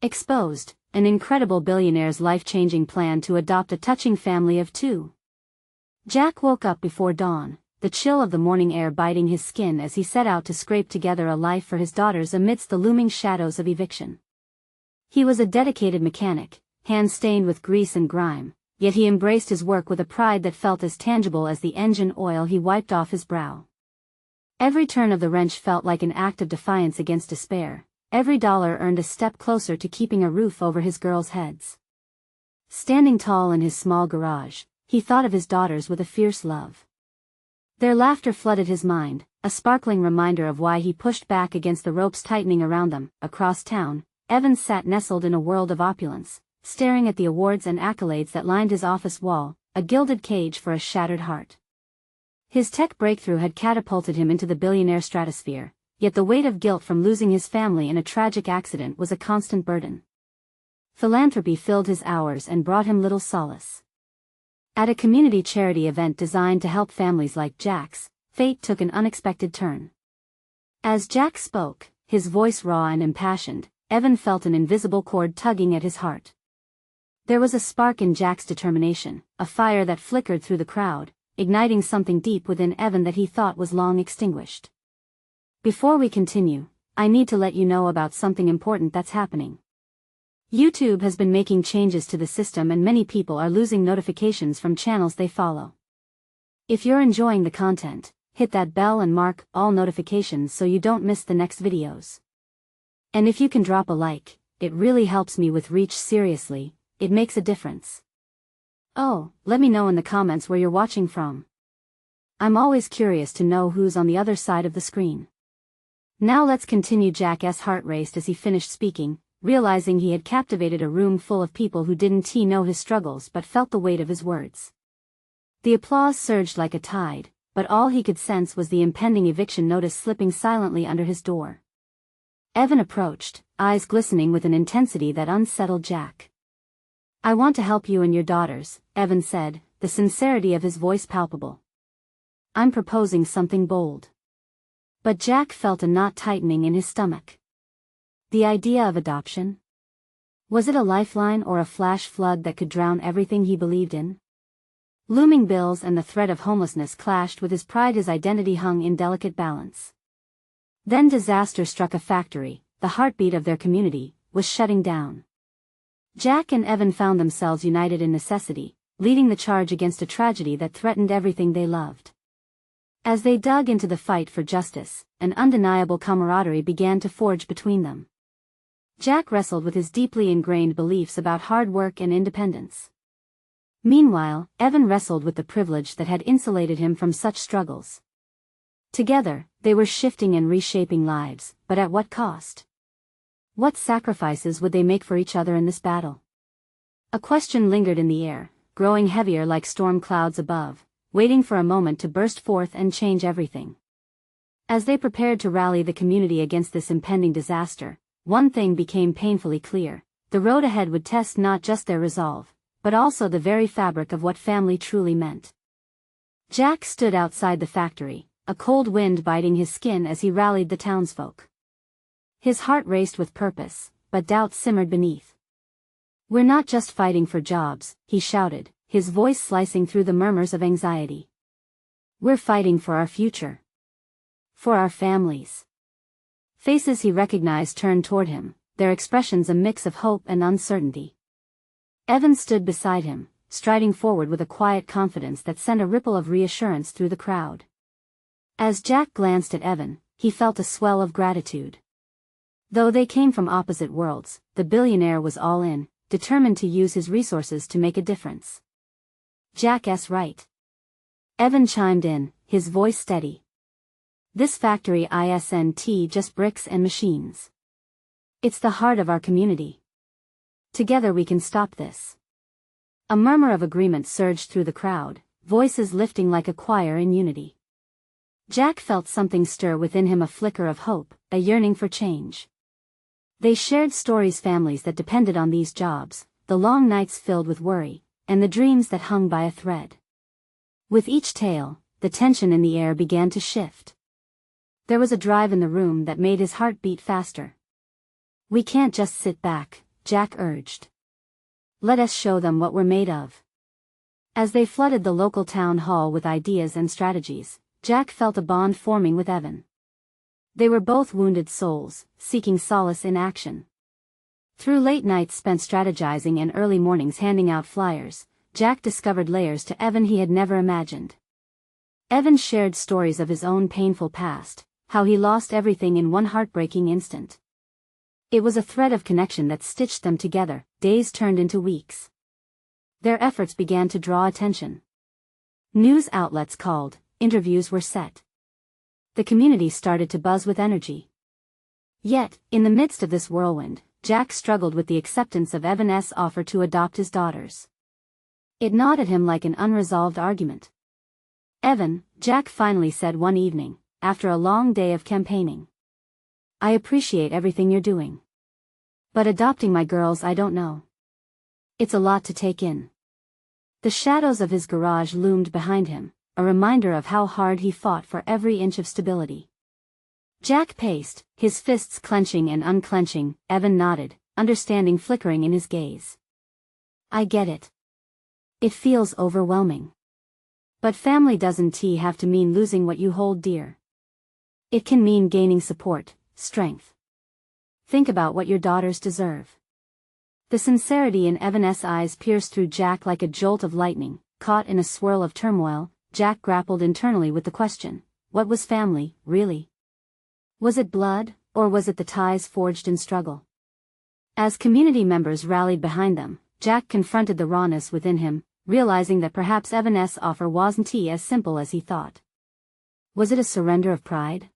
Exposed, an incredible billionaire's life-changing plan to adopt a touching family of 2. Jack woke up before dawn, the chill of the morning air biting his skin as he set out to scrape together a life for his daughters amidst the looming shadows of eviction. He was a dedicated mechanic, hands stained with grease and grime, yet he embraced his work with a pride that felt as tangible as the engine oil he wiped off his brow. Every turn of the wrench felt like an act of defiance against despair. Every dollar earned a step closer to keeping a roof over his girls' heads. Standing tall in his small garage, he thought of his daughters with a fierce love. Their laughter flooded his mind, a sparkling reminder of why he pushed back against the ropes tightening around them. Across town, Evan sat nestled in a world of opulence, staring at the awards and accolades that lined his office wall, a gilded cage for a shattered heart. His tech breakthrough had catapulted him into the billionaire stratosphere. Yet the weight of guilt from losing his family in a tragic accident was a constant burden. Philanthropy filled his hours and brought him little solace. At a community charity event designed to help families like Jack's, fate took an unexpected turn. As Jack spoke, his voice raw and impassioned, Evan felt an invisible cord tugging at his heart. There was a spark in Jack's determination, a fire that flickered through the crowd, igniting something deep within Evan that he thought was long extinguished. Before we continue, I need to let you know about something important that's happening. YouTube has been making changes to the system and many people are losing notifications from channels they follow. If you're enjoying the content, hit that bell and mark all notifications so you don't miss the next videos. And if you can drop a like, it really helps me with reach. Seriously, it makes a difference. Oh, let me know in the comments where you're watching from. I'm always curious to know who's on the other side of the screen. Now let's continue. Jack's heart raced as he finished speaking, realizing he had captivated a room full of people who didn't know his struggles but felt the weight of his words. The applause surged like a tide, but all he could sense was the impending eviction notice slipping silently under his door. Evan approached, eyes glistening with an intensity that unsettled Jack. "I want to help you and your daughters," Evan said, the sincerity of his voice palpable. "I'm proposing something bold." But Jack felt a knot tightening in his stomach. The idea of adoption? Was it a lifeline or a flash flood that could drown everything he believed in? Looming bills and the threat of homelessness clashed with his pride. His identity hung in delicate balance. Then disaster struck. A factory, the heartbeat of their community, was shutting down. Jack and Evan found themselves united in necessity, leading the charge against a tragedy that threatened everything they loved. As they dug into the fight for justice, an undeniable camaraderie began to forge between them. Jack wrestled with his deeply ingrained beliefs about hard work and independence. Meanwhile, Evan wrestled with the privilege that had insulated him from such struggles. Together, they were shifting and reshaping lives, but at what cost? What sacrifices would they make for each other in this battle? A question lingered in the air, growing heavier like storm clouds above, waiting for a moment to burst forth and change everything. As they prepared to rally the community against this impending disaster, one thing became painfully clear: the road ahead would test not just their resolve, but also the very fabric of what family truly meant. Jack stood outside the factory, a cold wind biting his skin as he rallied the townsfolk. His heart raced with purpose, but doubt simmered beneath. "We're not just fighting for jobs," he shouted, his voice slicing through the murmurs of anxiety. "We're fighting for our future. For our families." Faces he recognized turned toward him, their expressions a mix of hope and uncertainty. Evan stood beside him, striding forward with a quiet confidence that sent a ripple of reassurance through the crowd. As Jack glanced at Evan, he felt a swell of gratitude. Though they came from opposite worlds, the billionaire was all in, determined to use his resources to make a difference. "Jack's right," Evan chimed in, his voice steady. "This factory isn't just bricks and machines. It's the heart of our community. Together we can stop this." A murmur of agreement surged through the crowd, voices lifting like a choir in unity. Jack felt something stir within him, a flicker of hope, a yearning for change. They shared stories, families that depended on these jobs, the long nights filled with worry, and the dreams that hung by a thread. With each tale, the tension in the air began to shift. There was a drive in the room that made his heart beat faster. "We can't just sit back," Jack urged. Let us show them what we're made of. As they flooded the local town hall with ideas and strategies, Jack felt a bond forming with Evan. They were both wounded souls, seeking solace in action. Through late nights spent strategizing and early mornings handing out flyers, Jack discovered layers to Evan he had never imagined. Evan shared stories of his own painful past, how he lost everything in one heartbreaking instant. It was a thread of connection that stitched them together. Days turned into weeks. Their efforts began to draw attention. News outlets called, interviews were set. The community started to buzz with energy. Yet, in the midst of this whirlwind, Jack struggled with the acceptance of Evan's offer to adopt his daughters. It gnawed at him like an unresolved argument. Evan, Jack finally said one evening, after a long day of campaigning. I appreciate everything you're doing. But adopting my girls, I don't know. It's a lot to take in. The shadows of his garage loomed behind him, a reminder of how hard he fought for every inch of stability. Jack paced, his fists clenching and unclenching. Evan nodded, understanding flickering in his gaze. I get it. It feels overwhelming. But family doesn't have to mean losing what you hold dear. It can mean gaining support, strength. Think about what your daughters deserve. The sincerity in Evan's eyes pierced through Jack like a jolt of lightning. Caught in a swirl of turmoil, Jack grappled internally with the question, what was family, really? Was it blood, or was it the ties forged in struggle? As community members rallied behind them, Jack confronted the rawness within him, realizing that perhaps Evan's offer wasn't as simple as he thought. Was it a surrender of pride?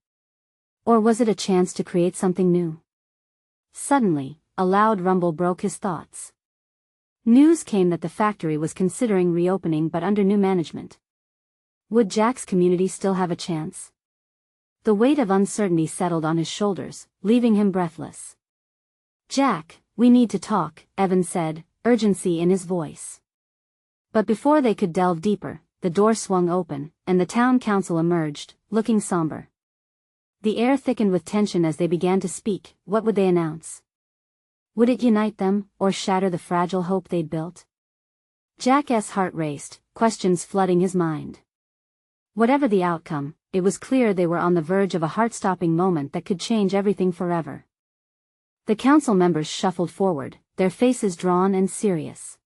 Or was it a chance to create something new? Suddenly, a loud rumble broke his thoughts. News came that the factory was considering reopening but under new management. Would Jack's community still have a chance? The weight of uncertainty settled on his shoulders, leaving him breathless. Jack, we need to talk, Evan said, urgency in his voice. But before they could delve deeper, the door swung open, and the town council emerged, looking somber. The air thickened with tension as they began to speak. What would they announce? Would it unite them, or shatter the fragile hope they'd built? Jack's heart raced, questions flooding his mind. Whatever the outcome, it was clear they were on the verge of a heart-stopping moment that could change everything forever. The council members shuffled forward, their faces drawn and serious.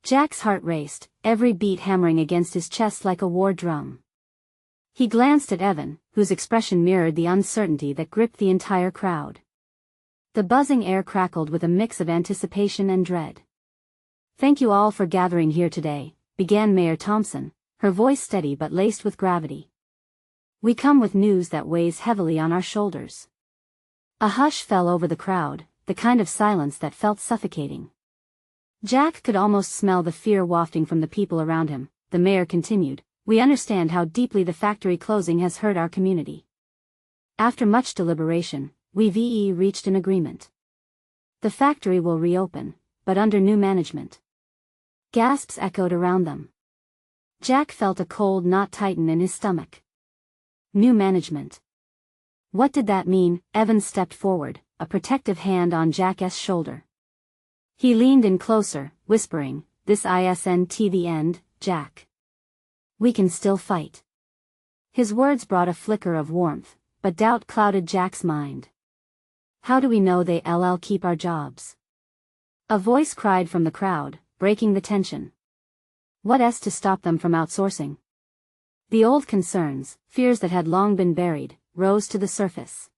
Jack's heart raced, every beat hammering against his chest like a war drum. He glanced at Evan, whose expression mirrored the uncertainty that gripped the entire crowd. The buzzing air crackled with a mix of anticipation and dread. Thank you all for gathering here today, began Mayor Thompson, her voice steady but laced with gravity. We come with news that weighs heavily on our shoulders. A hush fell over the crowd, the kind of silence that felt suffocating. Jack could almost smell the fear wafting from the people around him. The mayor continued, we understand how deeply the factory closing has hurt our community. After much deliberation, we've reached an agreement. The factory will reopen, but under new management. Gasps echoed around them. Jack felt a cold knot tighten in his stomach. New management. What did that mean? Evan stepped forward, a protective hand on Jack's shoulder. He leaned in closer, whispering, this isn't the end, Jack. We can still fight. His words brought a flicker of warmth, but doubt clouded Jack's mind. How do we know they'll keep our jobs? A voice cried from the crowd, breaking the tension. What's to stop them from outsourcing? The old concerns, fears that had long been buried, rose to the surface.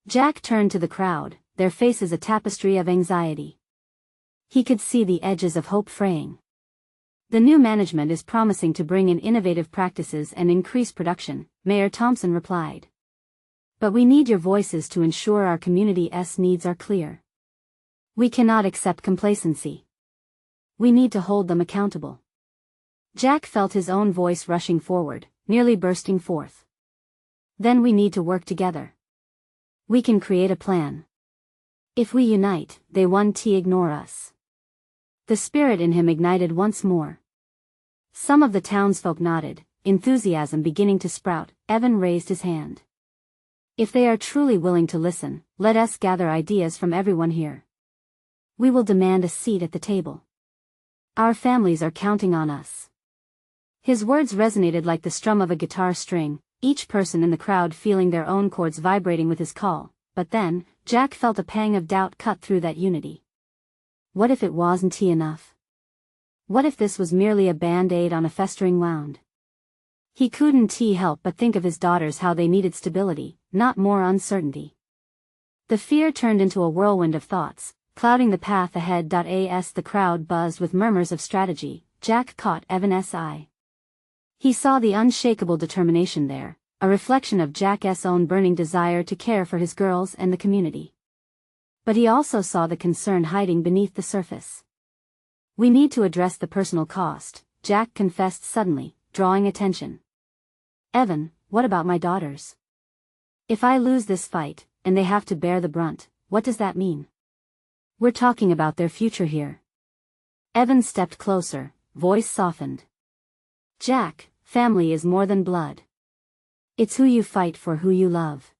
Jack turned to the crowd, their faces a tapestry of anxiety. He could see the edges of hope fraying. The new management is promising to bring in innovative practices and increase production, Mayor Thompson replied. But we need your voices to ensure our community's needs are clear. We cannot accept complacency. We need to hold them accountable. Jack felt his own voice rushing forward, nearly bursting forth. Then we need to work together. We can create a plan. If we unite, they won't ignore us. The spirit in him ignited once more. Some of the townsfolk nodded, enthusiasm beginning to sprout. Evan raised his hand. If they are truly willing to listen, let us gather ideas from everyone here. We will demand a seat at the table. Our families are counting on us. His words resonated like the strum of a guitar string, each person in the crowd feeling their own chords vibrating with his call. But then, Jack felt a pang of doubt cut through that unity. What if it wasn't enough? What if this was merely a band-aid on a festering wound? He couldn't help but think of his daughters, how they needed stability, not more uncertainty. The fear turned into a whirlwind of thoughts, clouding the path ahead. As the crowd buzzed with murmurs of strategy, Jack caught Evan's eye. He saw the unshakable determination there, a reflection of Jack's own burning desire to care for his girls and the community. But he also saw the concern hiding beneath the surface. We need to address the personal cost, Jack confessed suddenly, drawing attention. Evan, what about my daughters? If I lose this fight, and they have to bear the brunt, what does that mean? We're talking about their future here. Evan stepped closer, voice softened. Jack, family is more than blood. It's who you fight for, who you love.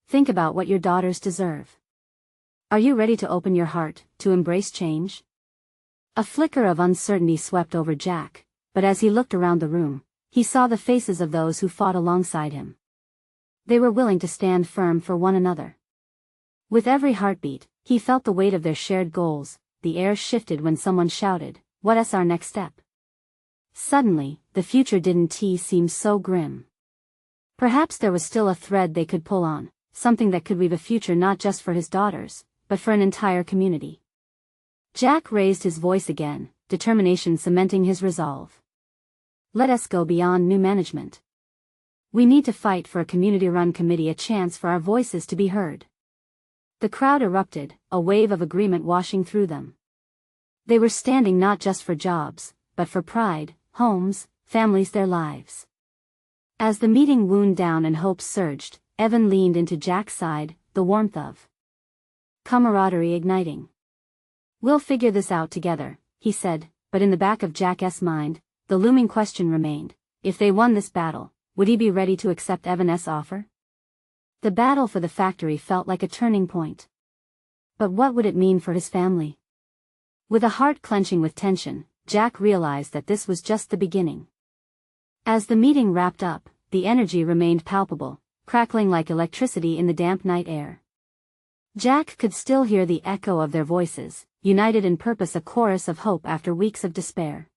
Think about what your daughters deserve. Are you ready to open your heart, to embrace change? A flicker of uncertainty swept over Jack, but as he looked around the room, he saw the faces of those who fought alongside him. They were willing to stand firm for one another. With every heartbeat, he felt the weight of their shared goals. The air shifted when someone shouted, "What's our next step?" Suddenly, the future didn't seem so grim. Perhaps there was still a thread they could pull on, something that could weave a future not just for his daughters, but for an entire community. Jack raised his voice again, determination cementing his resolve. Let us go beyond new management. We need to fight for a community-run committee, a chance for our voices to be heard. The crowd erupted, a wave of agreement washing through them. They were standing not just for jobs, but for pride, homes, families, their lives. As the meeting wound down and hopes surged, Evan leaned into Jack's side, the warmth of camaraderie igniting. We'll figure this out together, he said, but in the back of Jack's mind, the looming question remained: if they won this battle, would he be ready to accept Evan's offer? The battle for the factory felt like a turning point. But what would it mean for his family? With a heart clenching with tension, Jack realized that this was just the beginning. As the meeting wrapped up, the energy remained palpable, crackling like electricity in the damp night air. Jack could still hear the echo of their voices, united in purpose, a chorus of hope after weeks of despair.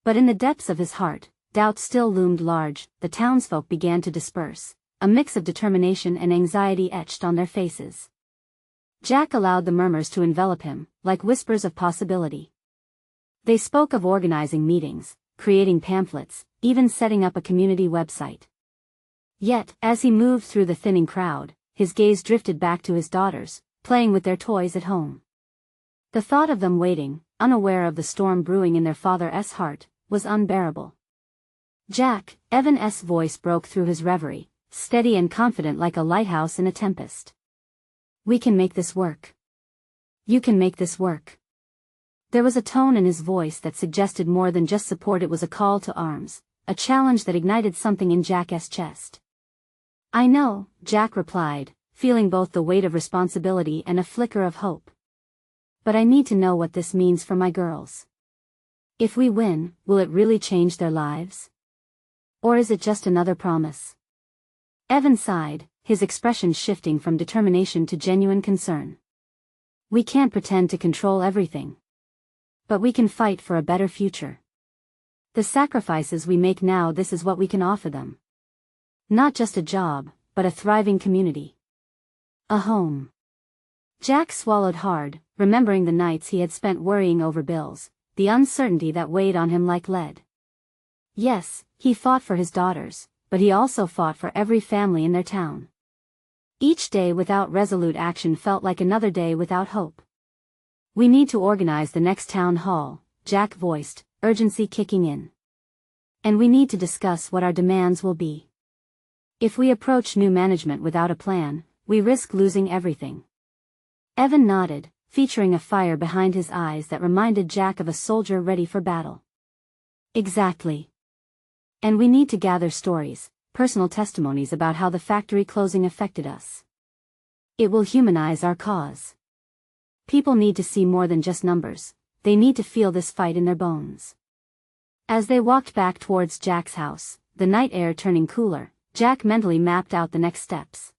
But in the depths of his heart, doubt still loomed large. The townsfolk began to disperse, a mix of determination and anxiety etched on their faces. Jack allowed the murmurs to envelop him, like whispers of possibility. They spoke of organizing meetings, creating pamphlets, even setting up a community website. Yet, as he moved through the thinning crowd, his gaze drifted back to his daughters, playing with their toys at home. The thought of them waiting, unaware of the storm brewing in their father's heart, was unbearable. Jack, Evan's voice broke through his reverie, steady and confident like a lighthouse in a tempest. We can make this work. You can make this work. There was a tone in his voice that suggested more than just support. It was a call to arms, a challenge that ignited something in Jack's chest. I know, Jack replied, feeling both the weight of responsibility and a flicker of hope. But I need to know what this means for my girls. If we win, will it really change their lives? Or is it just another promise? Evan sighed, his expression shifting from determination to genuine concern. We can't pretend to control everything. But we can fight for a better future. The sacrifices we make now, this is what we can offer them. Not just a job, but a thriving community. A home. Jack swallowed hard, remembering the nights he had spent worrying over bills, the uncertainty that weighed on him like lead. Yes, he fought for his daughters, but he also fought for every family in their town. Each day without resolute action felt like another day without hope. We need to organize the next town hall, Jack voiced, urgency kicking in. And we need to discuss what our demands will be. If we approach new management without a plan, we risk losing everything. Evan nodded, featuring a fire behind his eyes that reminded Jack of a soldier ready for battle. Exactly. And we need to gather stories, personal testimonies about how the factory closing affected us. It will humanize our cause. People need to see more than just numbers, they need to feel this fight in their bones. As they walked back towards Jack's house, the night air turning cooler, Jack mentally mapped out the next steps.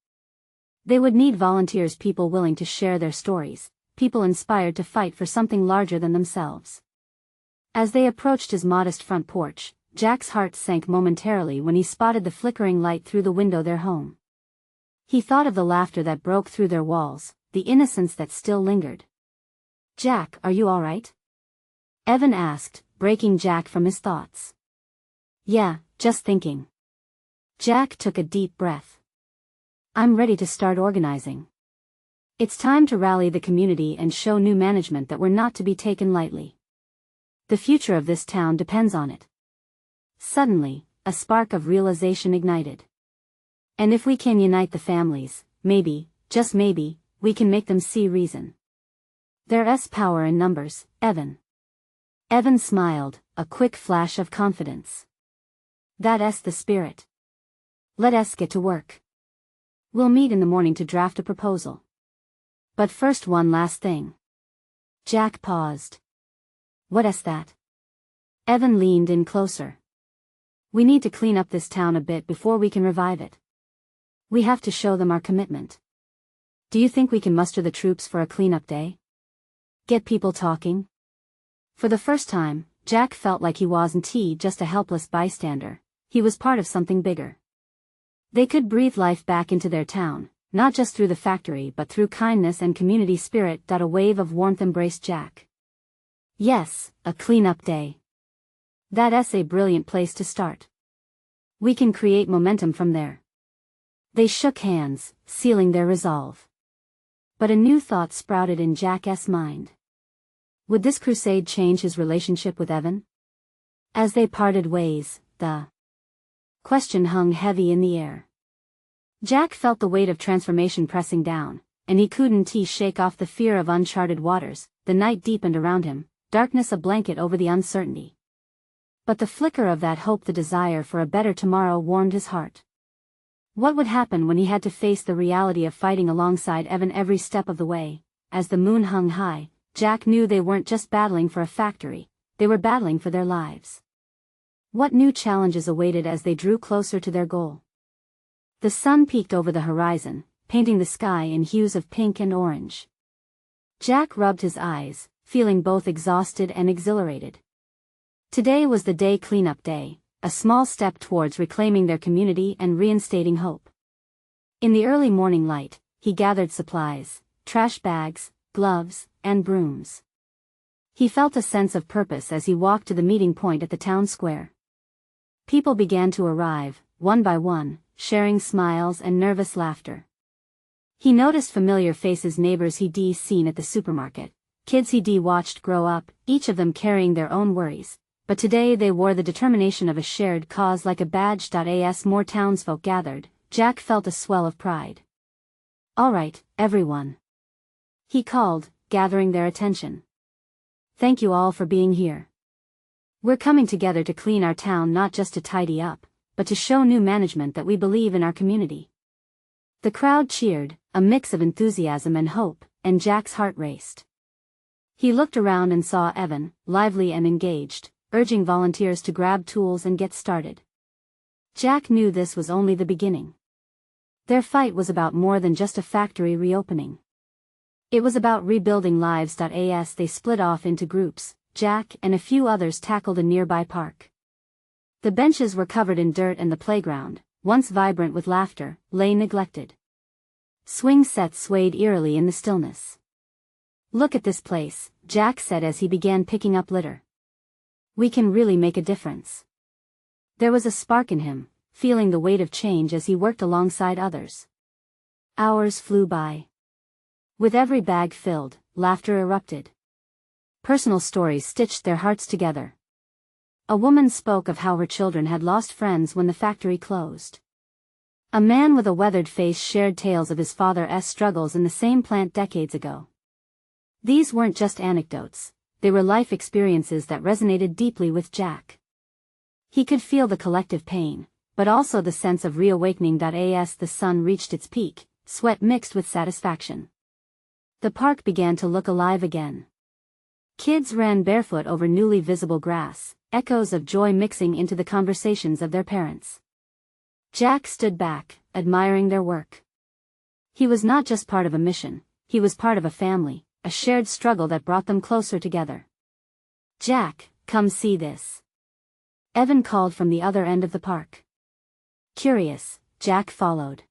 They would need volunteers, people willing to share their stories, people inspired to fight for something larger than themselves. As they approached his modest front porch, Jack's heart sank momentarily when he spotted the flickering light through the window of their home. He thought of the laughter that broke through their walls, the innocence that still lingered. "Jack, are you all right?" Evan asked, breaking Jack from his thoughts. "Yeah, just thinking." Jack took a deep breath. "I'm ready to start organizing. It's time to rally the community and show new management that we're not to be taken lightly. The future of this town depends on it." Suddenly, a spark of realization ignited. "And if we can unite the families, maybe, just maybe, we can make them see reason. There's power in numbers, Evan." Evan smiled, a quick flash of confidence. "That's the spirit. Let us get to work. We'll meet in the morning to draft a proposal. But first, one last thing." Jack paused. "What's that?" Evan leaned in closer. "We need to clean up this town a bit before we can revive it. We have to show them our commitment. Do you think we can muster the troops for a cleanup day? Get people talking?" For the first time, Jack felt like he wasn't just a helpless bystander, he was part of something bigger. They could breathe life back into their town, not just through the factory but through kindness and community spirit. A wave of warmth embraced Jack. "Yes, a cleanup day. That's a brilliant place to start. We can create momentum from there." They shook hands, sealing their resolve. But a new thought sprouted in Jack's mind. Would this crusade change his relationship with Evan? As they parted ways, the question hung heavy in the air. Jack felt the weight of transformation pressing down, and he couldn't shake off the fear of uncharted waters. The night deepened around him, darkness a blanket over the uncertainty. But the flicker of that hope, the desire for a better tomorrow, warmed his heart. What would happen when he had to face the reality of fighting alongside Evan every step of the way? As the moon hung high, Jack knew they weren't just battling for a factory, they were battling for their lives. What new challenges awaited as they drew closer to their goal? The sun peeked over the horizon, painting the sky in hues of pink and orange. Jack rubbed his eyes, feeling both exhausted and exhilarated. Today was the day, cleanup day, a small step towards reclaiming their community and reinstating hope. In the early morning light, he gathered supplies, trash bags, gloves, and brooms. He felt a sense of purpose as he walked to the meeting point at the town square. People began to arrive, one by one, sharing smiles and nervous laughter. He noticed familiar faces, neighbors he'd seen at the supermarket, kids he'd watched grow up, each of them carrying their own worries, but today they wore the determination of a shared cause like a badge. As more townsfolk gathered, Jack felt a swell of pride. "All right, everyone," he called, gathering their attention. "Thank you all for being here. We're coming together to clean our town, not just to tidy up, but to show new management that we believe in our community." The crowd cheered, a mix of enthusiasm and hope, and Jack's heart raced. He looked around and saw Evan, lively and engaged, urging volunteers to grab tools and get started. Jack knew this was only the beginning. Their fight was about more than just a factory reopening. It was about rebuilding lives. As they split off into groups, Jack and a few others tackled a nearby park. The benches were covered in dirt and the playground, once vibrant with laughter, lay neglected. Swing sets swayed eerily in the stillness. "Look at this place," Jack said as he began picking up litter. "We can really make a difference." There was a spark in him, feeling the weight of change as he worked alongside others. Hours flew by. With every bag filled, laughter erupted. Personal stories stitched their hearts together. A woman spoke of how her children had lost friends when the factory closed. A man with a weathered face shared tales of his father's struggles in the same plant decades ago. These weren't just anecdotes, they were life experiences that resonated deeply with Jack. He could feel the collective pain, but also the sense of reawakening. As the sun reached its peak, sweat mixed with satisfaction. The park began to look alive again. Kids ran barefoot over newly visible grass, echoes of joy mixing into the conversations of their parents. Jack stood back, admiring their work. He was not just part of a mission, he was part of a family, a shared struggle that brought them closer together. "Jack, come see this," Evan called from the other end of the park. Curious, Jack followed.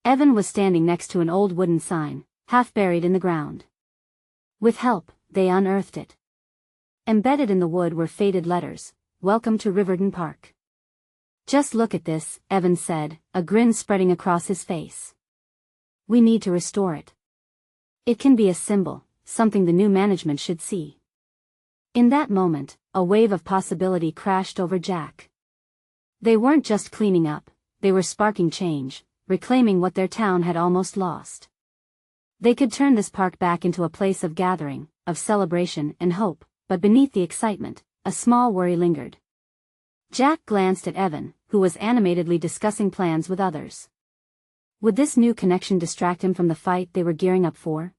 Evan was standing next to an old wooden sign, half buried in the ground. With help, they unearthed it. Embedded in the wood were faded letters, "Welcome to Riverton Park." "Just look at this," Evan said, a grin spreading across his face. "We need to restore it. It can be a symbol, something the new management should see." In that moment, a wave of possibility crashed over Jack. They weren't just cleaning up, they were sparking change, reclaiming what their town had almost lost. They could turn this park back into a place of gathering, of celebration and hope, but beneath the excitement, a small worry lingered. Jack glanced at Evan, who was animatedly discussing plans with others. Would this new connection distract him from the fight they were gearing up for?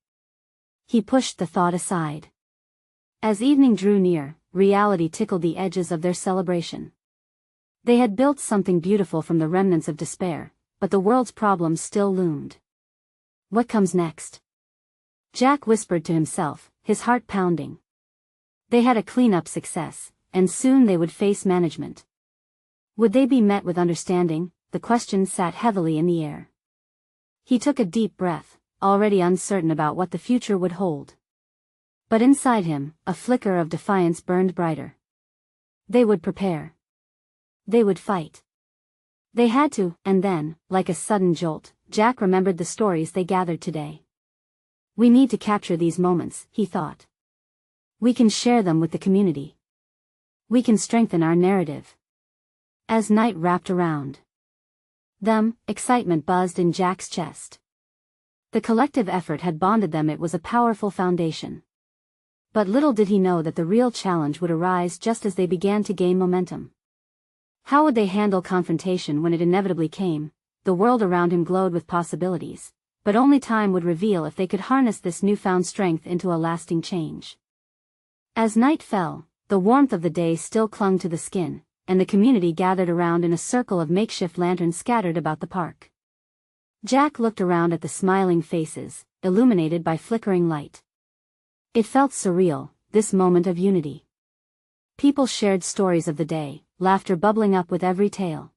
He pushed the thought aside. As evening drew near, reality tickled the edges of their celebration. They had built something beautiful from the remnants of despair, but the world's problems still loomed. What comes next? Jack whispered to himself, his heart pounding. They had a cleanup success, and soon they would face management. Would they be met with understanding? The question sat heavily in the air. He took a deep breath, already uncertain about what the future would hold. But inside him, a flicker of defiance burned brighter. They would prepare. They would fight. They had to, and then, like a sudden jolt, Jack remembered the stories they gathered today. We need to capture these moments, he thought. We can share them with the community. We can strengthen our narrative. As night wrapped around them, excitement buzzed in Jack's chest. The collective effort had bonded them. It was a powerful foundation. But little did he know that the real challenge would arise just as they began to gain momentum. How would they handle confrontation when it inevitably came? The world around him glowed with possibilities, but only time would reveal if they could harness this newfound strength into a lasting change. As night fell, the warmth of the day still clung to the skin, and the community gathered around in a circle of makeshift lanterns scattered about the park. Jack looked around at the smiling faces, illuminated by flickering light. It felt surreal, this moment of unity. People shared stories of the day, laughter bubbling up with every tale.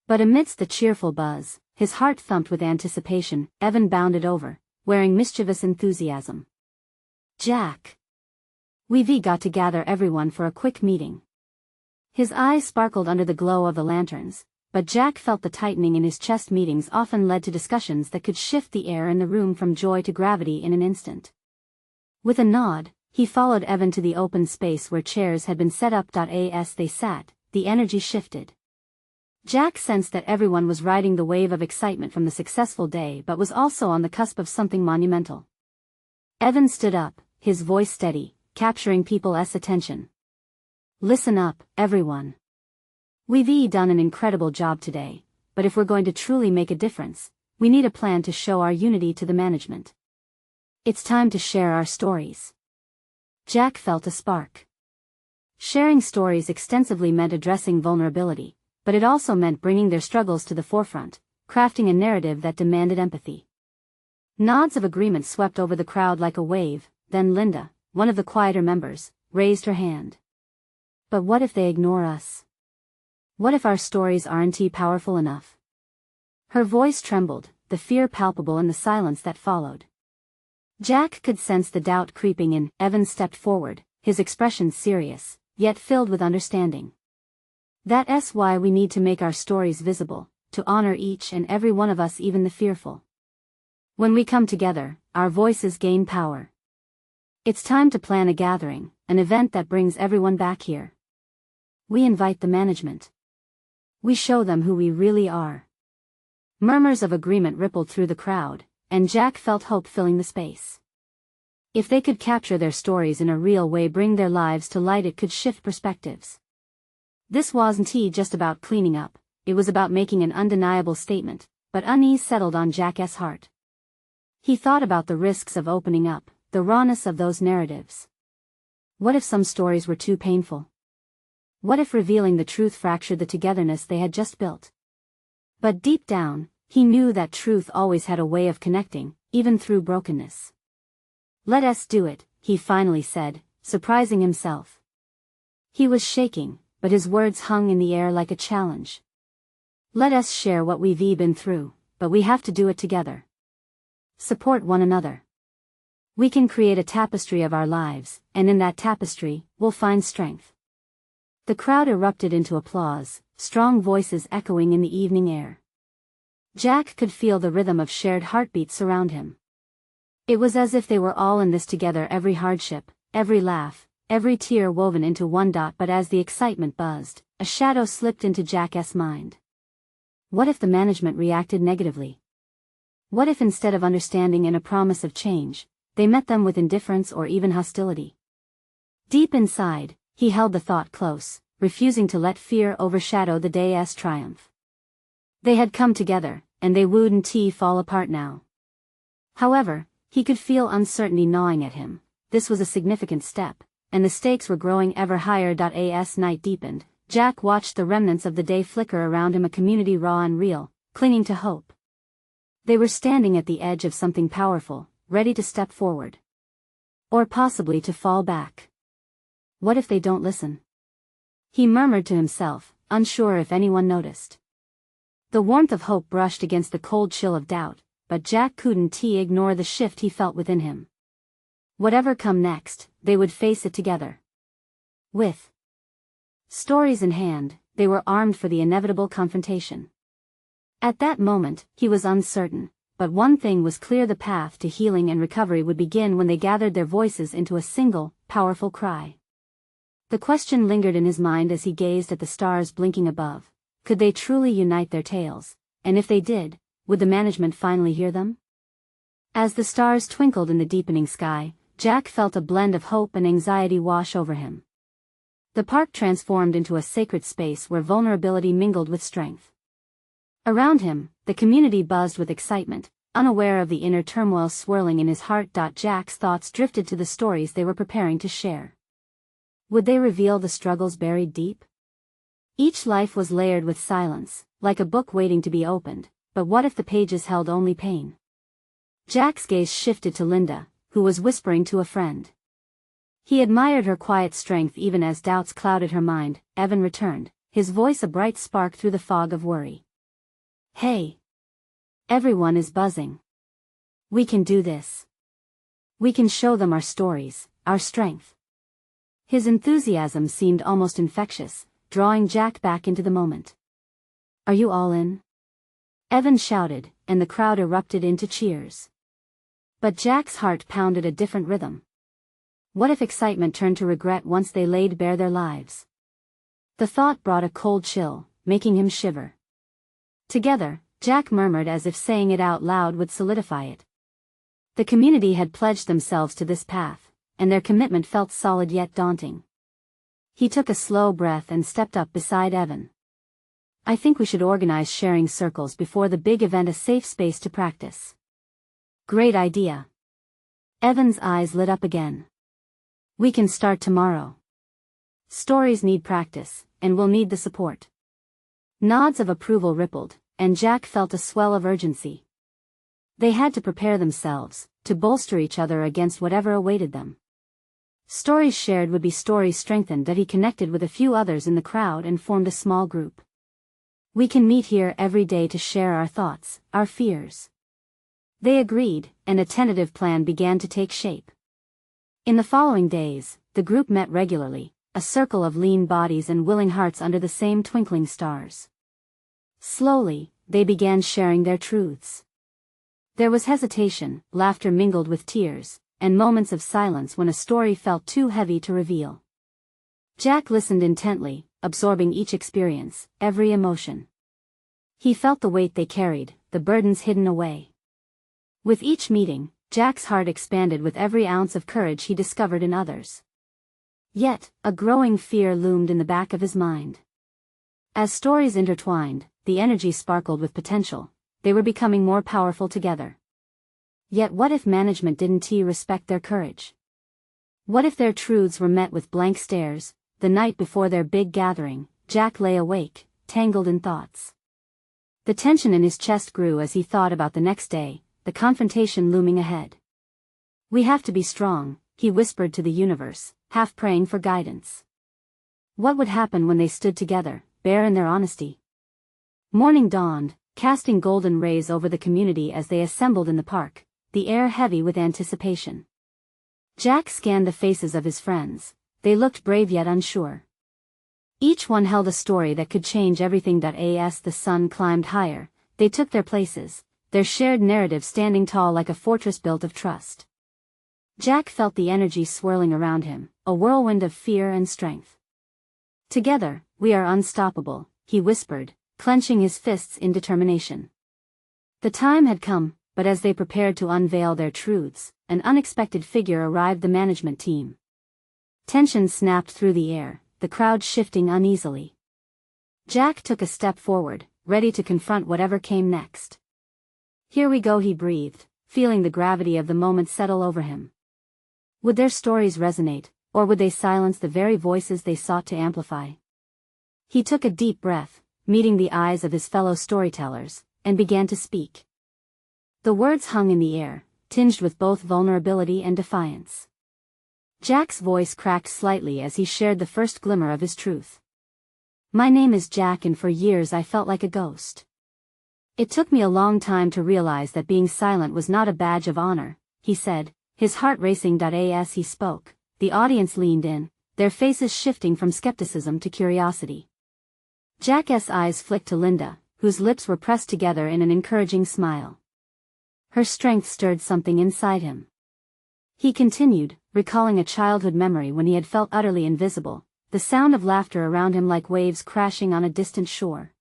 But amidst the cheerful buzz, his heart thumped with anticipation. Evan bounded over, wearing mischievous enthusiasm. "Jack! We've got to gather everyone for a quick meeting." His eyes sparkled under the glow of the lanterns, but Jack felt the tightening in his chest. Meetings often led to discussions that could shift the air in the room from joy to gravity in an instant. With a nod, he followed Evan to the open space where chairs had been set up. As they sat, the energy shifted. Jack sensed that everyone was riding the wave of excitement from the successful day but was also on the cusp of something monumental. Evan stood up, his voice steady, capturing people's attention. "Listen up, everyone. We've done an incredible job today, but if we're going to truly make a difference, we need a plan to show our unity to the management. It's time to share our stories." Jack felt a spark. Sharing stories extensively meant addressing vulnerability, but it also meant bringing their struggles to the forefront, crafting a narrative that demanded empathy. Nods of agreement swept over the crowd like a wave. Then Linda, one of the quieter members, raised her hand. "But what if they ignore us? What if our stories aren't powerful enough?" Her voice trembled, the fear palpable in the silence that followed. Jack could sense the doubt creeping in. Evan stepped forward, his expression serious, yet filled with understanding. "That's why we need to make our stories visible, to honor each and every one of us, even the fearful. When we come together, our voices gain power. It's time to plan a gathering, an event that brings everyone back here. We invite the management. We show them who we really are." Murmurs of agreement rippled through the crowd, and Jack felt hope filling the space. If they could capture their stories in a real way, bring their lives to light, it could shift perspectives. This wasn't just about cleaning up, it was about making an undeniable statement. But unease settled on Jack's heart. He thought about the risks of opening up, the rawness of those narratives. What if some stories were too painful? What if revealing the truth fractured the togetherness they had just built? But deep down, he knew that truth always had a way of connecting, even through brokenness. "Let us do it," he finally said, surprising himself. He was shaking, but his words hung in the air like a challenge. "Let us share what we've been through, but we have to do it together. Support one another. We can create a tapestry of our lives, and in that tapestry, we'll find strength." The crowd erupted into applause, strong voices echoing in the evening air. Jack could feel the rhythm of shared heartbeats surround him. It was as if they were all in this together, every hardship, every laugh, every tear woven into one dot. But as the excitement buzzed, a shadow slipped into Jack's mind. What if the management reacted negatively? What if instead of understanding and a promise of change, they met them with indifference or even hostility? Deep inside, he held the thought close, refusing to let fear overshadow the day's triumph. They had come together, and they wouldn't fall apart now. However, he could feel uncertainty gnawing at him. This was a significant step, and the stakes were growing ever higher. As night deepened, Jack watched the remnants of the day flicker around him, a community raw and real, clinging to hope. They were standing at the edge of something powerful, ready to step forward. Or possibly to fall back. What if they don't listen? He murmured to himself, unsure if anyone noticed. The warmth of hope brushed against the cold chill of doubt, but Jack couldn't ignore the shift he felt within him. Whatever come next, they would face it together. With stories in hand, they were armed for the inevitable confrontation. At that moment, he was uncertain, but one thing was clear: the path to healing and recovery would begin when they gathered their voices into a single, powerful cry. The question lingered in his mind as he gazed at the stars blinking above. Could they truly unite their tales? And if they did, would the management finally hear them? As the stars twinkled in the deepening sky, Jack felt a blend of hope and anxiety wash over him. The park transformed into a sacred space where vulnerability mingled with strength. Around him, the community buzzed with excitement, unaware of the inner turmoil swirling in his heart. Jack's thoughts drifted to the stories they were preparing to share. Would they reveal the struggles buried deep? Each life was layered with silence, like a book waiting to be opened, but what if the pages held only pain? Jack's gaze shifted to Linda, who was whispering to a friend. He admired her quiet strength even as doubts clouded her mind. Evan returned, his voice a bright spark through the fog of worry. "Hey! Everyone is buzzing. We can do this. We can show them our stories, our strength." His enthusiasm seemed almost infectious, drawing Jack back into the moment. "Are you all in?" Evan shouted, and the crowd erupted into cheers. But Jack's heart pounded a different rhythm. What if excitement turned to regret once they laid bare their lives? The thought brought a cold chill, making him shiver. Together, Jack murmured as if saying it out loud would solidify it. The community had pledged themselves to this path, and their commitment felt solid yet daunting. He took a slow breath and stepped up beside Evan. "I think we should organize sharing circles before the big event, a safe space to practice." "Great idea." Evan's eyes lit up again. "We can start tomorrow. Stories need practice, and we'll need the support." Nods of approval rippled, and Jack felt a swell of urgency. They had to prepare themselves, to bolster each other against whatever awaited them. Stories shared would be stories strengthened. He connected with a few others in the crowd and formed a small group. "We can meet here every day to share our thoughts, our fears." They agreed, and a tentative plan began to take shape. In the following days, the group met regularly, a circle of lean bodies and willing hearts under the same twinkling stars. Slowly, they began sharing their truths. There was hesitation, laughter mingled with tears, and moments of silence when a story felt too heavy to reveal. Jack listened intently, absorbing each experience, every emotion. He felt the weight they carried, the burdens hidden away. With each meeting, Jack's heart expanded with every ounce of courage he discovered in others. Yet, a growing fear loomed in the back of his mind. As stories intertwined, the energy sparkled with potential. They were becoming more powerful together. Yet what if management didn't respect their courage? What if their truths were met with blank stares? The night before their big gathering, Jack lay awake, tangled in thoughts. The tension in his chest grew as he thought about the next day, the confrontation looming ahead. "We have to be strong," he whispered to the universe, half praying for guidance. What would happen when they stood together, bare in their honesty? Morning dawned, casting golden rays over the community as they assembled in the park, the air heavy with anticipation. Jack scanned the faces of his friends. They looked brave yet unsure. Each one held a story that could change everything. As the sun climbed higher, they took their places, their shared narrative standing tall like a fortress built of trust. Jack felt the energy swirling around him, a whirlwind of fear and strength. "Together, we are unstoppable," he whispered, clenching his fists in determination. The time had come, but as they prepared to unveil their truths, an unexpected figure arrived: the management team. Tension snapped through the air, the crowd shifting uneasily. Jack took a step forward, ready to confront whatever came next. "Here we go," he breathed, feeling the gravity of the moment settle over him. Would their stories resonate, or would they silence the very voices they sought to amplify? He took a deep breath, meeting the eyes of his fellow storytellers, and began to speak. The words hung in the air, tinged with both vulnerability and defiance. Jack's voice cracked slightly as he shared the first glimmer of his truth. "My name is Jack, and for years I felt like a ghost. It took me a long time to realize that being silent was not a badge of honor," he said, his heart racing. As he spoke, the audience leaned in, their faces shifting from skepticism to curiosity. Jack's eyes flicked to Linda, whose lips were pressed together in an encouraging smile. Her strength stirred something inside him. He continued, recalling a childhood memory when he had felt utterly invisible, the sound of laughter around him like waves crashing on a distant shore.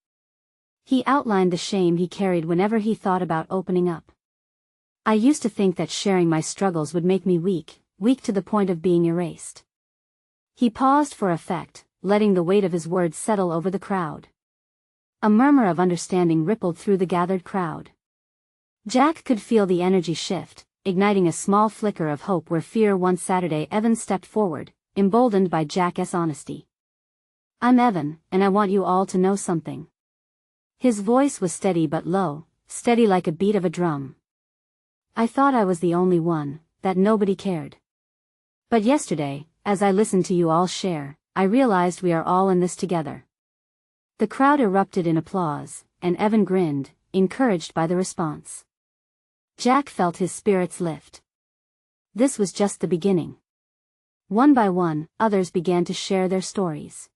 He outlined the shame he carried whenever he thought about opening up. "I used to think that sharing my struggles would make me weak to the point of being erased." He paused for effect, letting the weight of his words settle over the crowd. A murmur of understanding rippled through the gathered crowd. Jack could feel the energy shift, igniting a small flicker of hope where fear once sat. Evan stepped forward, emboldened by Jack's honesty. "I'm Evan, and I want you all to know something." His voice was steady but low, steady like a beat of a drum. "I thought I was the only one, that nobody cared. But yesterday, as I listened to you all share, I realized we are all in this together." The crowd erupted in applause, and Evan grinned, encouraged by the response. Jack felt his spirits lift. This was just the beginning. One by one, others began to share their stories.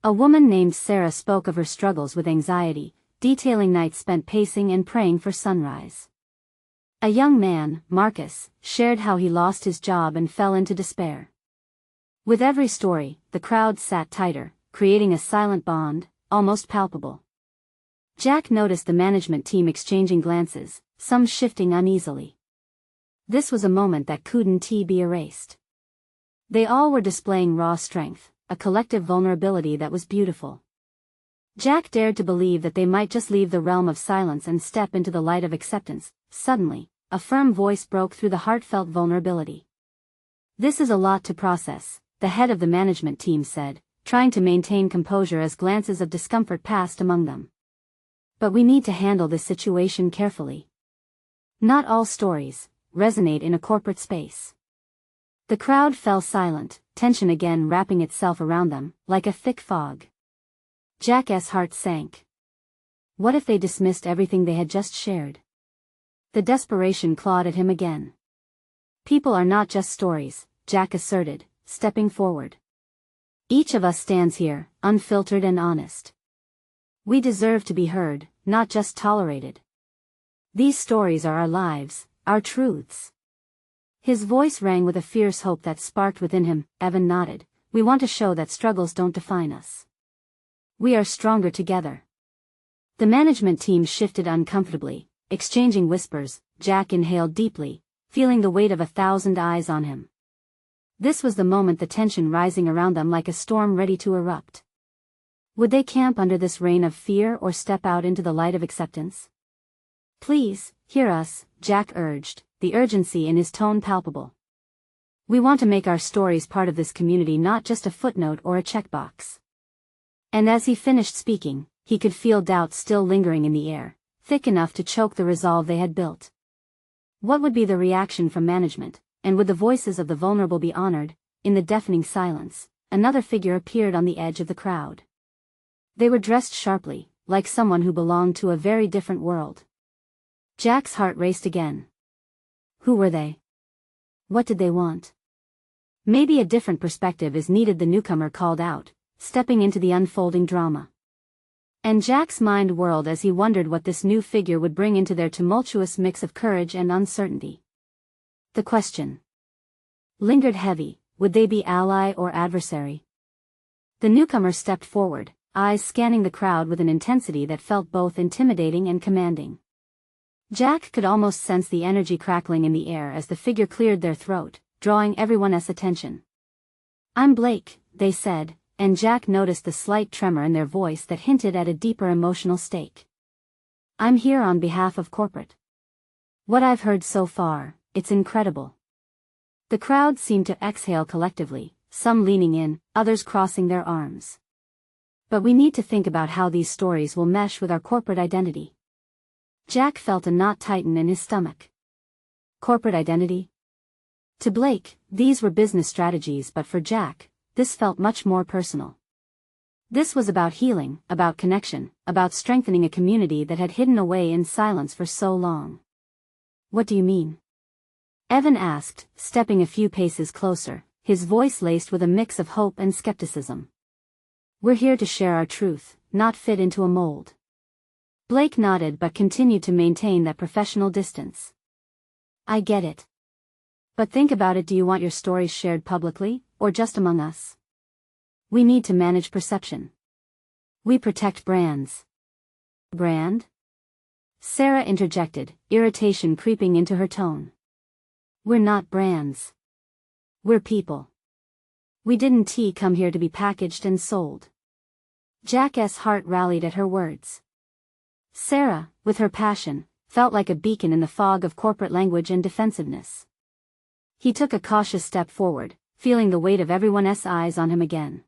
A woman named Sarah spoke of her struggles with anxiety, detailing nights spent pacing and praying for sunrise. A young man, Marcus, shared how he lost his job and fell into despair. With every story, the crowd sat tighter, creating a silent bond, almost palpable. Jack noticed the management team exchanging glances, some shifting uneasily. This was a moment that couldn't be erased. They all were displaying raw strength, a collective vulnerability that was beautiful. Jack dared to believe that they might just leave the realm of silence and step into the light of acceptance. Suddenly, a firm voice broke through the heartfelt vulnerability. "This is a lot to process," the head of the management team said, trying to maintain composure as glances of discomfort passed among them. "But we need to handle this situation carefully. Not all stories resonate in a corporate space." The crowd fell silent, tension again wrapping itself around them, like a thick fog. Jack's heart sank. What if they dismissed everything they had just shared? The desperation clawed at him again. "People are not just stories," Jack asserted, stepping forward. "Each of us stands here, unfiltered and honest. We deserve to be heard, not just tolerated. These stories are our lives, our truths." His voice rang with a fierce hope that sparked within him. Evan nodded. "We want to show that struggles don't define us. We are stronger together." The management team shifted uncomfortably, exchanging whispers. Jack inhaled deeply, feeling the weight of 1,000 eyes on him. This was the moment, the tension rising around them like a storm ready to erupt. Would they camp under this rain of fear or step out into the light of acceptance? "Please, hear us," Jack urged, the urgency in his tone palpable. "We want to make our stories part of this community, not just a footnote or a checkbox." And as he finished speaking, he could feel doubt still lingering in the air, thick enough to choke the resolve they had built. What would be the reaction from management, and would the voices of the vulnerable be honored? In the deafening silence, another figure appeared on the edge of the crowd. They were dressed sharply, like someone who belonged to a very different world. Jack's heart raced again. Who were they? What did they want? "Maybe a different perspective is needed," the newcomer called out, stepping into the unfolding drama. And Jack's mind whirled as he wondered what this new figure would bring into their tumultuous mix of courage and uncertainty. The question lingered heavy: would they be ally or adversary? The newcomer stepped forward, eyes scanning the crowd with an intensity that felt both intimidating and commanding. Jack could almost sense the energy crackling in the air as the figure cleared their throat, drawing everyone's attention. "I'm Blake," they said, and Jack noticed the slight tremor in their voice that hinted at a deeper emotional stake. "I'm here on behalf of corporate. What I've heard so far, it's incredible." The crowd seemed to exhale collectively, some leaning in, others crossing their arms. "But we need to think about how these stories will mesh with our corporate identity." Jack felt a knot tighten in his stomach. Corporate identity? To Blake, these were business strategies, but for Jack, this felt much more personal. This was about healing, about connection, about strengthening a community that had hidden away in silence for so long. "What do you mean?" Evan asked, stepping a few paces closer, his voice laced with a mix of hope and skepticism. "We're here to share our truth, not fit into a mold." Blake nodded but continued to maintain that professional distance. "I get it. But think about it, do you want your stories shared publicly, or just among us? We need to manage perception. We protect brands." "Brand?" Sarah interjected, irritation creeping into her tone. "We're not brands. We're people. We didn't come here to be packaged and sold." Jack's heart rallied at her words. Sarah, with her passion, felt like a beacon in the fog of corporate language and defensiveness. He took a cautious step forward, feeling the weight of everyone's eyes on him again.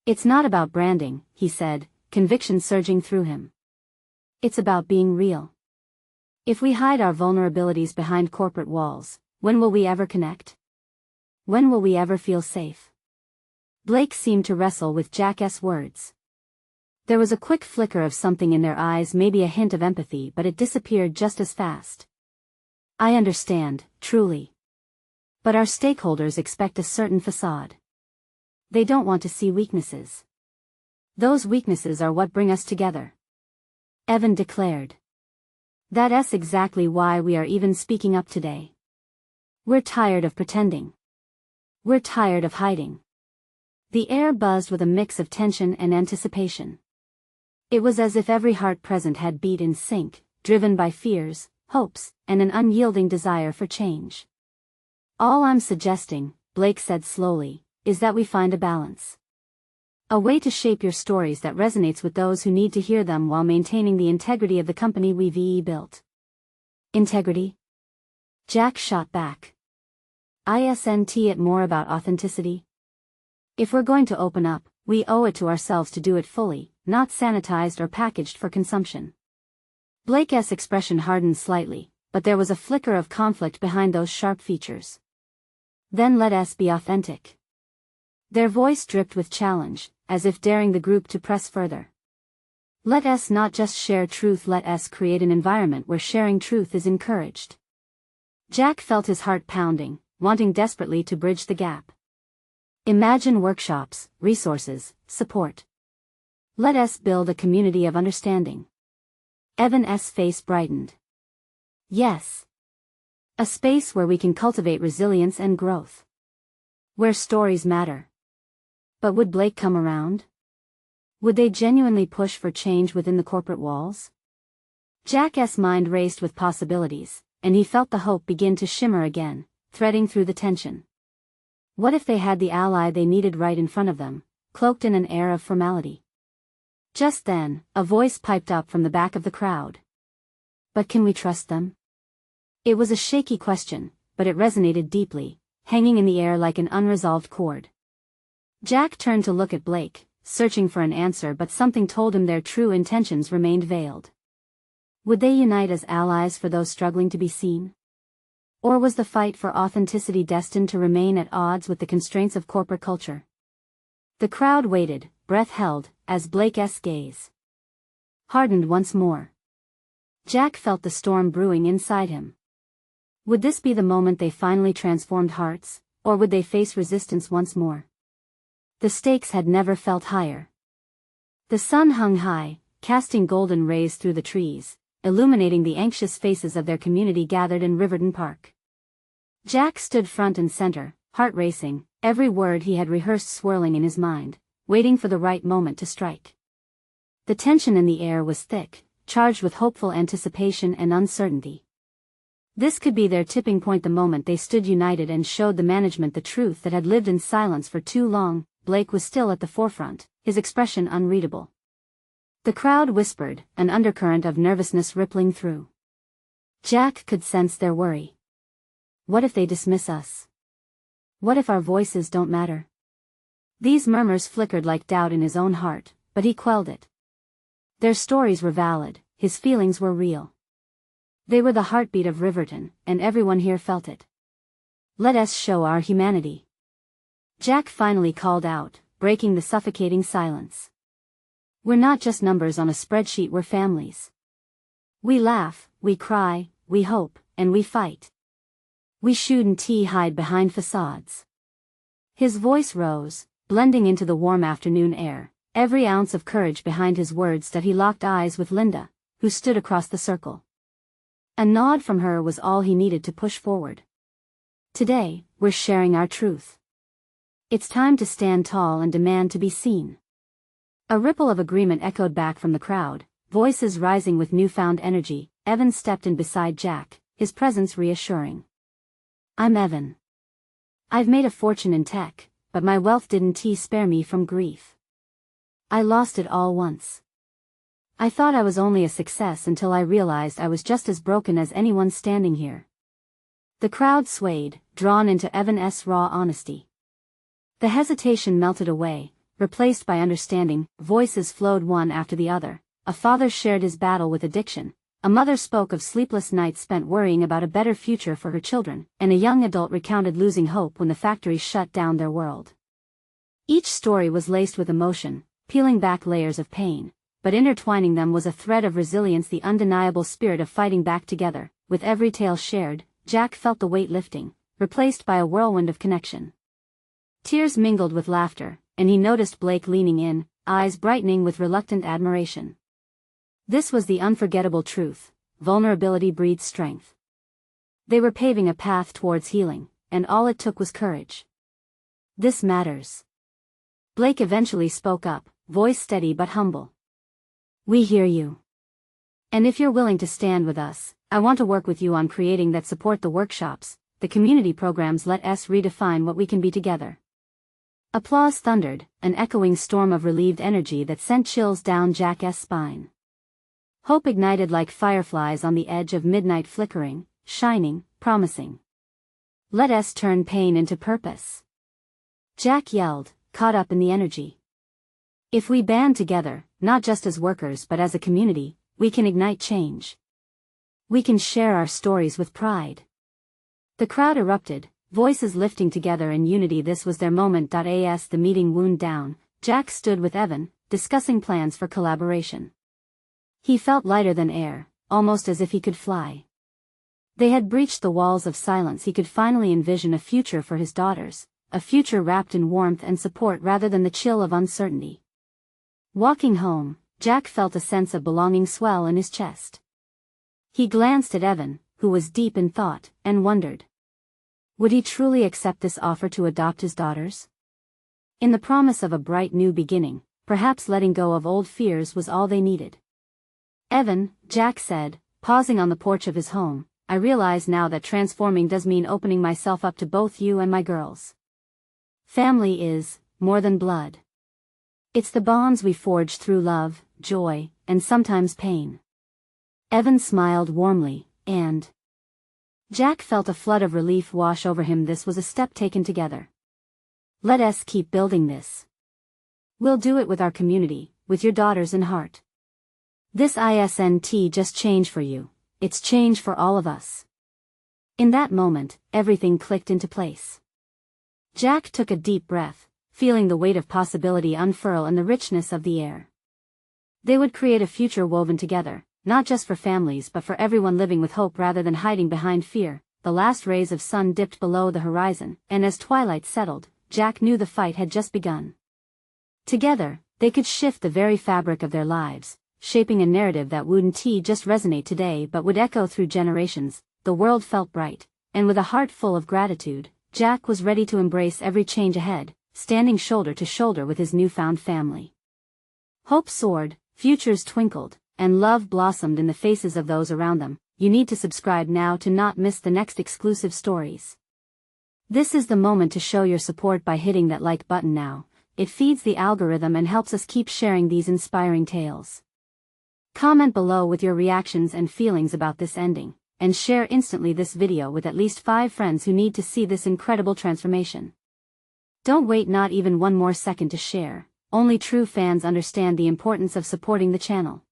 "It's not about branding," he said, conviction surging through him. "It's about being real. If we hide our vulnerabilities behind corporate walls, when will we ever connect? When will we ever feel safe?" Blake seemed to wrestle with Jack's words. There was a quick flicker of something in their eyes, maybe a hint of empathy, but it disappeared just as fast. "I understand, truly. But our stakeholders expect a certain facade. They don't want to see weaknesses. Those weaknesses are what bring us together," Evan declared. "That's exactly why we are even speaking up today. We're tired of pretending. We're tired of hiding." The air buzzed with a mix of tension and anticipation. It was as if every heart present had beat in sync, driven by fears, hopes, and an unyielding desire for change. "All I'm suggesting," Blake said slowly, "is that we find a balance. A way to shape your stories that resonates with those who need to hear them while maintaining the integrity of the company we've built." "Integrity?" Jack shot back. "Isn't it more about authenticity? If we're going to open up, we owe it to ourselves to do it fully, not sanitized or packaged for consumption." Blake's expression hardened slightly, but there was a flicker of conflict behind those sharp features. "Then let us be authentic." Their voice dripped with challenge, as if daring the group to press further. "Let us not just share truth, let us create an environment where sharing truth is encouraged." Jack felt his heart pounding, wanting desperately to bridge the gap. "Imagine workshops, resources, support. Let us build a community of understanding." Evan's face brightened. "Yes. A space where we can cultivate resilience and growth. Where stories matter." But would Blake come around? Would they genuinely push for change within the corporate walls? Jack's mind raced with possibilities, and he felt the hope begin to shimmer again, threading through the tension. What if they had the ally they needed right in front of them, cloaked in an air of formality? Just then, a voice piped up from the back of the crowd. "But can we trust them? It was a shaky question, but it resonated deeply, hanging in the air like an unresolved chord. Jack turned to look at Blake, searching for an answer, but something told him their true intentions remained veiled. Would they unite as allies for those struggling to be seen? Or was the fight for authenticity destined to remain at odds with the constraints of corporate culture? The crowd waited, breath held, as Blake's gaze hardened once more. Jack felt the storm brewing inside him. Would this be the moment they finally transformed hearts, or would they face resistance once more? The stakes had never felt higher. The sun hung high, casting golden rays through the trees, illuminating the anxious faces of their community gathered in Riverton Park. Jack stood front and center, heart racing, every word he had rehearsed swirling in his mind, waiting for the right moment to strike. The tension in the air was thick, charged with hopeful anticipation and uncertainty. This could be their tipping point, the moment they stood united and showed the management the truth that had lived in silence for too long. Blake was still at the forefront, his expression unreadable. The crowd whispered, an undercurrent of nervousness rippling through. Jack could sense their worry. What if they dismiss us? What if our voices don't matter? These murmurs flickered like doubt in his own heart, but he quelled it. Their stories were valid, his feelings were real. They were the heartbeat of Riverton, and everyone here felt it. Let us show our humanity. Jack finally called out, breaking the suffocating silence. We're not just numbers on a spreadsheet, we're families. We laugh, we cry, we hope, and we fight. We shouldn't hide behind facades. His voice rose, blending into the warm afternoon air, every ounce of courage behind his words. That he locked eyes with Linda, who stood across the circle. A nod from her was all he needed to push forward. Today, we're sharing our truth. It's time to stand tall and demand to be seen. A ripple of agreement echoed back from the crowd, voices rising with newfound energy. Evan stepped in beside Jack, his presence reassuring. I'm Evan. I've made a fortune in tech, but my wealth didn't spare me from grief. I lost it all once. I thought I was only a success until I realized I was just as broken as anyone standing here. The crowd swayed, drawn into Evan's raw honesty. The hesitation melted away, replaced by understanding. Voices flowed one after the other. A father shared his battle with addiction, a mother spoke of sleepless nights spent worrying about a better future for her children, and a young adult recounted losing hope when the factories shut down their world. Each story was laced with emotion, peeling back layers of pain, but intertwining them was a thread of resilience, the undeniable spirit of fighting back together. With every tale shared, Jack felt the weight lifting, replaced by a whirlwind of connection. Tears mingled with laughter, and he noticed Blake leaning in, eyes brightening with reluctant admiration. This was the unforgettable truth: vulnerability breeds strength. They were paving a path towards healing, and all it took was courage. This matters. Blake eventually spoke up, voice steady but humble. We hear you. And if you're willing to stand with us, I want to work with you on creating that support the workshops, the community programs. Let us redefine what we can be together. Applause thundered, an echoing storm of relieved energy that sent chills down Jack's spine. Hope ignited like fireflies on the edge of midnight, flickering, shining, promising. Let us turn pain into purpose. Jack yelled, caught up in the energy. If we band together, not just as workers but as a community, we can ignite change. We can share our stories with pride. The crowd erupted, voices lifting together in unity. This was their moment. As the meeting wound down, Jack stood with Evan, discussing plans for collaboration. He felt lighter than air, almost as if he could fly. They had breached the walls of silence. He could finally envision a future for his daughters, a future wrapped in warmth and support rather than the chill of uncertainty. Walking home, Jack felt a sense of belonging swell in his chest. He glanced at Evan, who was deep in thought, and wondered. Would he truly accept this offer to adopt his daughters? In the promise of a bright new beginning, perhaps letting go of old fears was all they needed. Evan, Jack said, pausing on the porch of his home, I realize now that transforming does mean opening myself up to both you and my girls. Family is more than blood. It's the bonds we forge through love, joy, and sometimes pain. Evan smiled warmly, and Jack felt a flood of relief wash over him. This was a step taken together. Let us keep building this. We'll do it with our community, with your daughters in heart. This isn't just change for you, it's change for all of us. In that moment, everything clicked into place. Jack took a deep breath, feeling the weight of possibility unfurl and the richness of the air. They would create a future woven together, not just for families but for everyone living with hope rather than hiding behind fear. The last rays of sun dipped below the horizon, and as twilight settled, Jack knew the fight had just begun. Together, they could shift the very fabric of their lives, shaping a narrative that wouldn't just resonate today but would echo through generations. The world felt bright, and with a heart full of gratitude, Jack was ready to embrace every change ahead, standing shoulder to shoulder with his newfound family. Hope soared, futures twinkled, and love blossomed in the faces of those around them. You need to subscribe now to not miss the next exclusive stories. This is the moment to show your support by hitting that like button now. It feeds the algorithm and helps us keep sharing these inspiring tales. Comment below with your reactions and feelings about this ending, and share instantly this video with at least 5 friends who need to see this incredible transformation. Don't wait not even one more second to share. Only true fans understand the importance of supporting the channel.